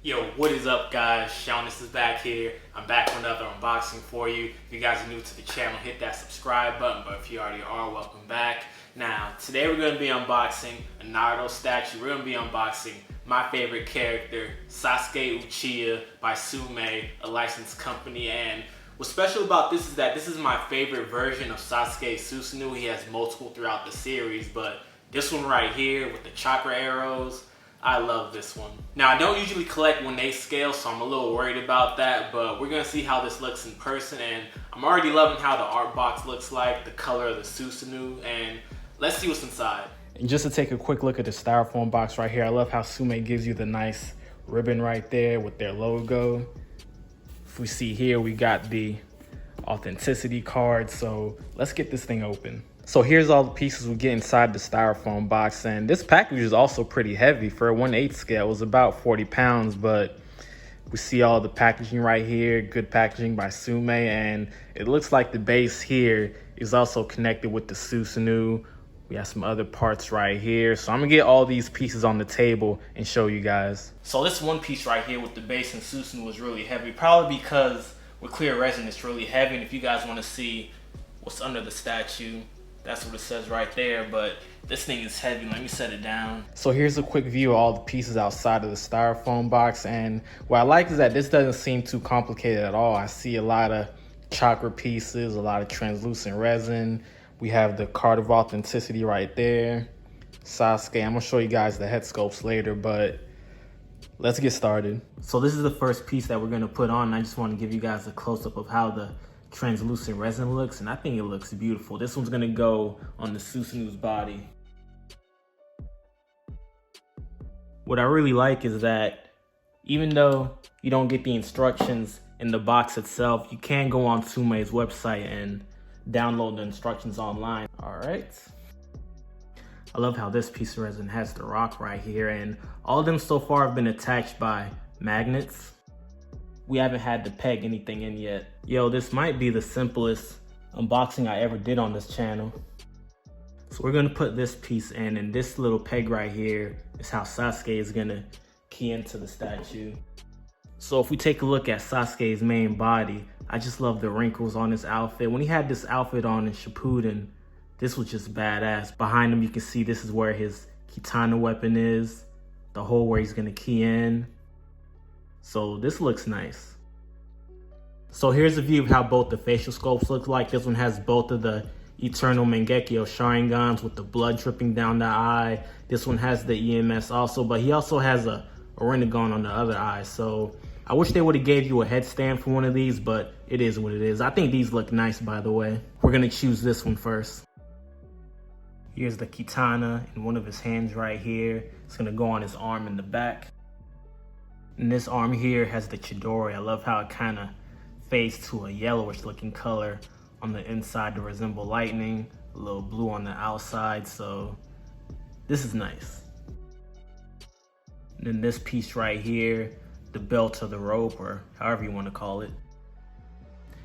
Yo, what is up, guys? Shaunis is back here. I'm back with another unboxing for you. If you guys are new to the channel, hit that subscribe button, but if you already are, welcome back. Now, today we're going to be unboxing a Naruto statue. We're going to be unboxing my favorite character, Sasuke Uchiha by Tsume, a licensed company. And what's special about this is that this is my favorite version of Sasuke Susanoo. He has multiple throughout the series, but this one right here with the chakra arrows, I love this one. Now, I don't usually collect 1/8 scale, so I'm a little worried about that, but we're gonna see how this looks in person, and I'm already loving how the art box looks like, the color of the Susanoo, and let's see what's inside. And just to take a quick look at the styrofoam box right here, I love how Tsume gives you the nice ribbon right there with their logo. If we see here, we got the authenticity card, so let's get this thing open. So here's all the pieces we get inside the styrofoam box, and this package is also pretty heavy. For a 1/8 scale, it was about 40 pounds, but we see all the packaging right here, good packaging by Tsume, and it looks like the base here is also connected with the Susanoo. We have some other parts right here, so I'm gonna get all these pieces on the table and show you guys. So this one piece right here with the base and Susanoo is really heavy, probably because with clear resin it's really heavy, and if you guys want to see what's under the statue, that's what it says right there, but this thing is heavy. Let me set it down. So here's a quick view of all the pieces outside of the styrofoam box, and what I like is that this doesn't seem too complicated at all. I see a lot of chakra pieces, a lot of translucent resin. We have the card of authenticity right there. Sasuke, I'm gonna show you guys the head sculpts later, but let's get started. So this is the first piece that we're gonna put on, and I just want to give you guys a close-up of how the translucent resin looks, and I think it looks beautiful. This one's gonna go on the Susanoo's body. What I really like is that even though you don't get the instructions in the box itself, you can go on Tsume's website and download the instructions online. All right. I love how this piece of resin has the rock right here, and all of them so far have been attached by magnets. We haven't had to peg anything in yet. Yo, this might be the simplest unboxing I ever did on this channel. So we're gonna put this piece in, and this little peg right here is how Sasuke is gonna key into the statue. So if we take a look at Sasuke's main body, I just love the wrinkles on his outfit. When he had this outfit on in Shippuden, this was just badass. Behind him, you can see this is where his katana weapon is, the hole where he's gonna key in. So this looks nice. So here's a view of how both the facial sculpts look like. This one has both of the Eternal Mangekyo Sharingans with the blood dripping down the eye. This one has the EMS also, but he also has a Rinnegan on the other eye. So I wish they would have gave you a headstand for one of these, but it is what it is. I think these look nice, by the way. We're gonna choose this one first. Here's the katana in one of his hands right here. It's gonna go on his arm in the back. And this arm here has the Chidori. I love how it kind of fades to a yellowish looking color on the inside to resemble lightning, a little blue on the outside, so this is nice. And then this piece right here, the belt of the rope, or however you want to call it.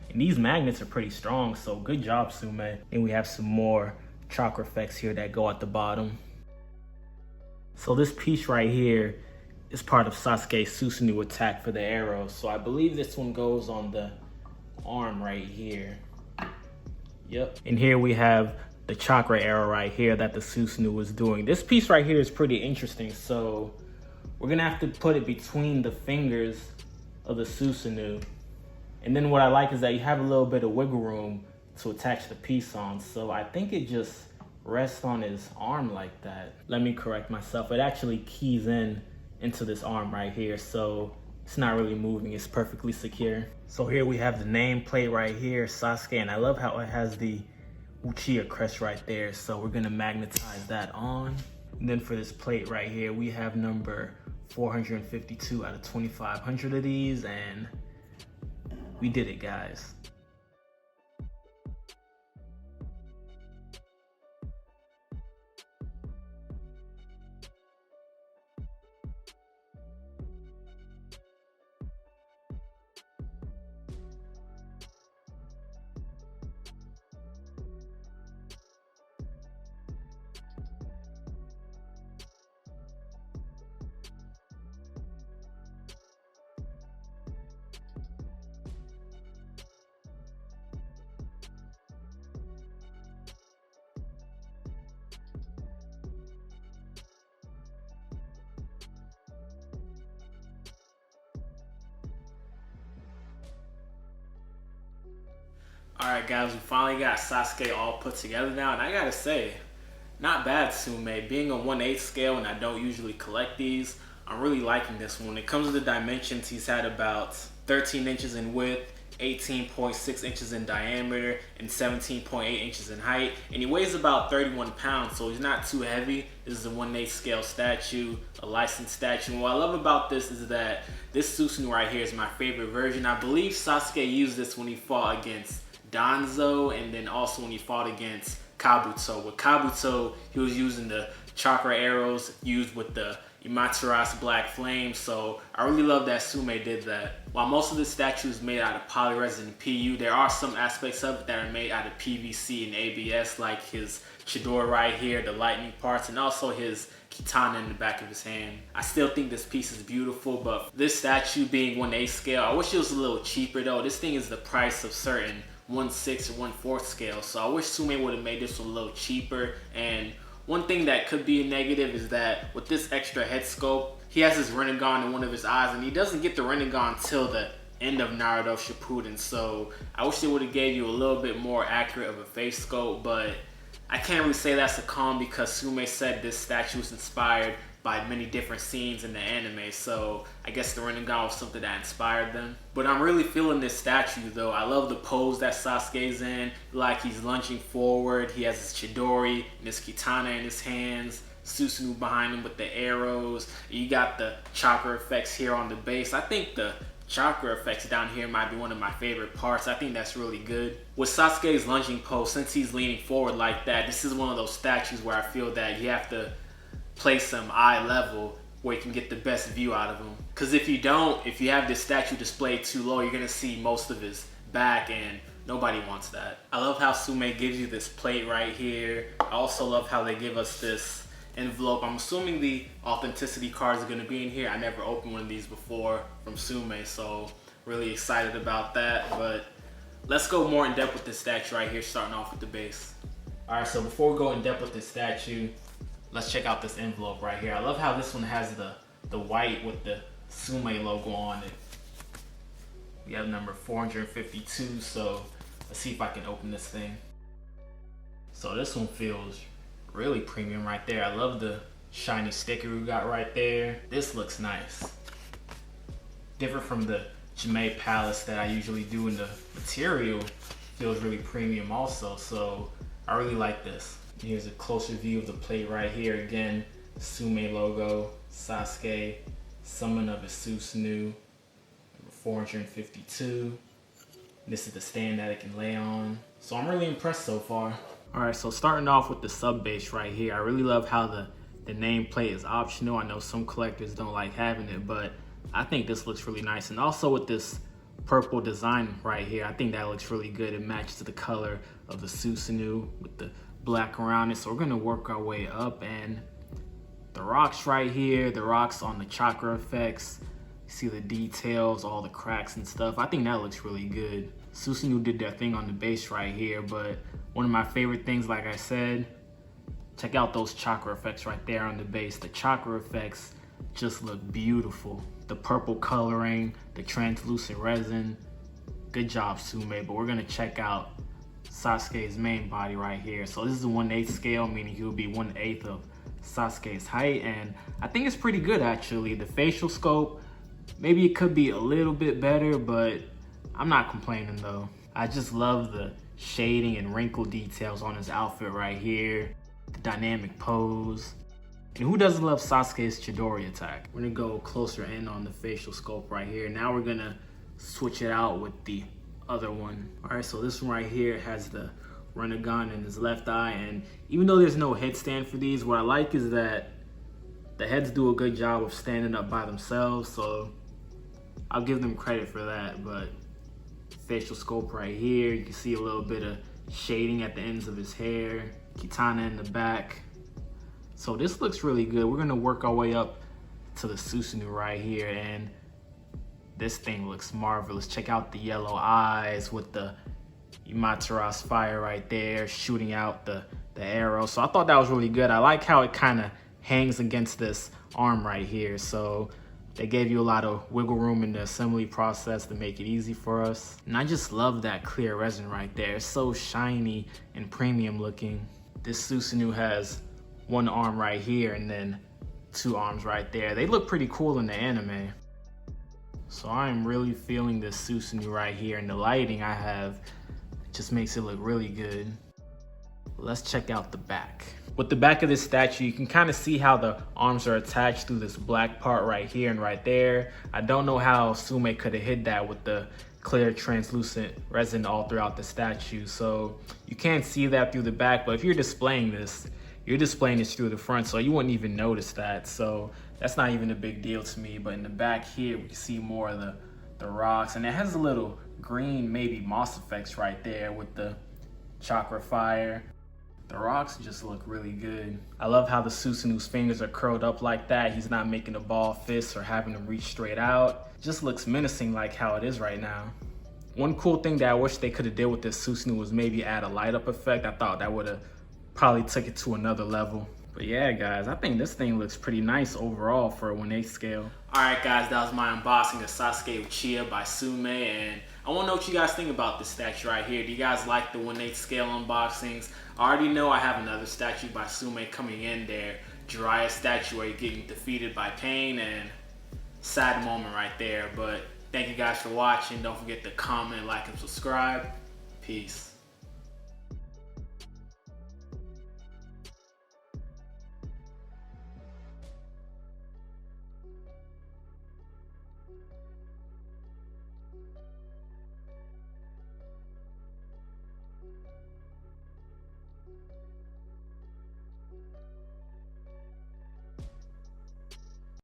And these magnets are pretty strong, so good job, Tsume. And we have some more chakra effects here that go at the bottom. So this piece right here is part of Sasuke's Susanoo attack for the arrows. So I believe this one goes on the arm right here. Yep. And here we have the chakra arrow right here that the Susanoo was doing. This piece right here is pretty interesting. So we're gonna have to put it between the fingers of the Susanoo. And then what I like is that you have a little bit of wiggle room to attach the piece on. So I think it just rests on his arm like that. Let me correct myself. It actually keys in into this arm right here, so it's not really moving, it's perfectly secure. So here we have the name plate right here, Sasuke, and I love how it has the Uchiha crest right there, so we're gonna magnetize that on. And then for this plate right here, we have number 452 out of 2,500 of these, and we did it, guys. Alright guys, we finally got Sasuke all put together now, and I gotta say, not bad, Tsume. Being a 1/8 scale, and I don't usually collect these, I'm really liking this one. When it comes to the dimensions, he's had about 13 inches in width, 18.6 inches in diameter, and 17.8 inches in height, and he weighs about 31 pounds, so he's not too heavy. This is a 1/8 scale statue, a licensed statue, and what I love about this is that this Susanoo right here is my favorite version. I believe Sasuke used this when he fought against Danzo, and then also when he fought against Kabuto. With Kabuto, he was using the chakra arrows used with the Amaterasu black flame, so I really love that Tsume did that. While most of the statue is made out of polyresin and PU, there are some aspects of it that are made out of PVC and ABS, like his chidori right here, the lightning parts, and also his katana in the back of his hand. I still think this piece is beautiful, but this statue being 1/8 scale, I wish it was a little cheaper though. This thing is the price of certain 1/6 or 1/4 scale, so I wish Tsume would have made this one a little cheaper. And one thing that could be a negative is that with this extra head sculpt, he has his Rinnegan in one of his eyes, and he doesn't get the Rinnegan till the end of Naruto Shippuden, so I wish they would have gave you a little bit more accurate of a face sculpt, but I can't really say that's a con because Tsume said this statue was inspired by many different scenes in the anime, so I guess the Rinnegan was something that inspired them. But I'm really feeling this statue though. I love the pose that Sasuke's in, like he's lunging forward, he has his chidori and his katana in his hands, Susanoo behind him with the arrows, you got the chakra effects here on the base. I think the chakra effects down here might be one of my favorite parts. I think that's really good. With Sasuke's lunging pose, since he's leaning forward like that, this is one of those statues where I feel that you have to place him eye level where you can get the best view out of him. Because if you don't, if you have this statue displayed too low, you're going to see most of his back, and nobody wants that. I love how Tsume gives you this plate right here. I also love how they give us this envelope. I'm assuming the authenticity cards are going to be in here. I never opened one of these before from Tsume, so really excited about that. But let's go more in depth with this statue right here, starting off with the base. Alright, so before we go in depth with this statue, let's check out this envelope right here. I love how this one has the white with the Tsume logo on it. We have number 452, so let's see if I can open this thing. So this one feels really premium right there. I love the shiny sticker we got right there. This looks nice. Different from the Jame Palace that I usually do, in the material feels really premium also, so I really like this. Here's a closer view of the plate right here. Again, Tsume logo, Sasuke, summon of his Susanoo, number 452. This is the stand that it can lay on. So I'm really impressed so far. Alright, so starting off with the sub base right here. I really love how the nameplate is optional. I know some collectors don't like having it, but I think this looks really nice. And also with this purple design right here, I think that looks really good. It matches the color of the Susanoo with the black around it. So we're gonna work our way up, and the rocks right here, the rocks on the chakra effects, you see the details, all the cracks and stuff. I think that looks really good. Susanoo did their thing on the base right here, but one of my favorite things, like I said, check out those chakra effects right there on the base. The chakra effects just look beautiful. The purple coloring, the translucent resin, good job Tsume. But we're gonna check out Sasuke's main body right here. So this is a 1/8 scale, meaning he will be 1/8 of Sasuke's height, and I think it's pretty good actually. The facial sculpt, maybe it could be a little bit better, but I'm not complaining though. I just love the shading and wrinkle details on his outfit right here, the dynamic pose. And who doesn't love Sasuke's chidori attack? We're gonna go closer in on the facial sculpt right here. Now we're gonna switch it out with the other one. All right, so this one right here has the Rinnegan in his left eye, and even though there's no headstand for these, what I like is that the heads do a good job of standing up by themselves, so I'll give them credit for that. But facial sculpt right here, you can see a little bit of shading at the ends of his hair, katana in the back. So this looks really good. We're gonna work our way up to the Susanoo right here, and this thing looks marvelous. Check out the yellow eyes with the Amaterasu fire right there, shooting out the arrow. So I thought that was really good. I like how it kind of hangs against this arm right here. So They gave you a lot of wiggle room in the assembly process to make it easy for us. And I just love that clear resin right there. It's so shiny and premium looking. This Susanoo has one arm right here and then 2 arms right there. They look pretty cool in the anime. So I'm really feeling this Susanoo right here, and the lighting I have just makes it look really good. Let's check out the back. With the back of this statue, you can kind of see how the arms are attached through this black part right here and right there. I don't know how Tsume could have hid that with the clear translucent resin all throughout the statue. So you can't see that through the back, but if you're displaying this, you're displaying this through the front, so you wouldn't even notice that. So that's not even a big deal to me. But in the back here, we see more of the rocks, and it has a little green, maybe moss effects right there with the chakra fire. The rocks just look really good. I love how the Susanoo's fingers are curled up like that. He's not making a ball fist or having them reach straight out. It just looks menacing like how it is right now. One cool thing that I wish they could have did with this Susanoo was maybe add a light up effect. I thought that would have probably took it to another level. But yeah, guys, I think this thing looks pretty nice overall for a 1/8 scale. Alright guys, that was my unboxing of Sasuke Uchiha by Tsume, and I want to know what you guys think about this statue right here. Do you guys like the 1/8 scale unboxings? I already know I have another statue by Tsume coming in there. Jiraiya statue where you're getting defeated by pain, and sad moment right there. But thank you guys for watching. Don't forget to comment, like, and subscribe. Peace.